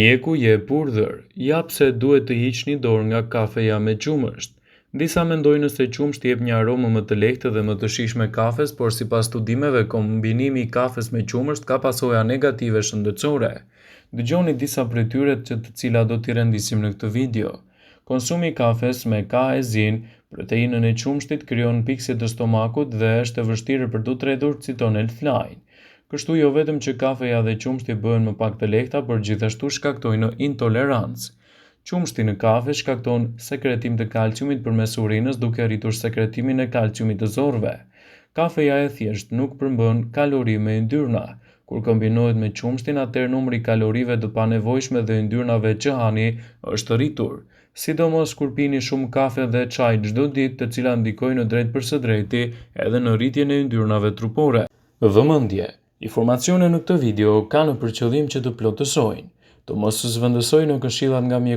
Mjeku jep urdhër, jap se duhet të hiqni dorë nga kafeja me qumësht. Disa mendojnë se qumështi jep një aromë më të lehtë dhe më të shijshme kafes, por sipas studimeve, kombinimi i kafes me qumësht ka pasoja negative shëndetësore. Dëgjoni disa prej tyre të cilat do t'i rendisim në këtë video. Konsumi i kafes me kaezin, proteinën e qumshtit, krijon pikësie të stomakut dhe është e vështirë për t'u tretur, citon Healthline. Kështu jo vetëm që kafeja dhe qumshti bëhen më pak të lehta, por gjithashtu shkaktojnë intolerancë. Qumshti në kafe shkakton sekretim të kalciumit përmes urinës, duke rritur sekretimin e kalciumit të zorëve. Kafeja e thjesht nuk përmbën kalori me yndyrna. Kur kombinohet me qumshtin, atëherë numri i kalorive të panevojshme dhe yndyrnave që hani është rritur. Sidomos kur pini shumë kafe dhe çaj çdo ditë, të cilat ndikojnë në drejt për së drejti edhe në rritjen e yndyrnave trupore. Vëmendje. Informacionet në këtë video kanë për qëllim që të plotësojnë, të mos zhvendësojnë këshillat nga mjeku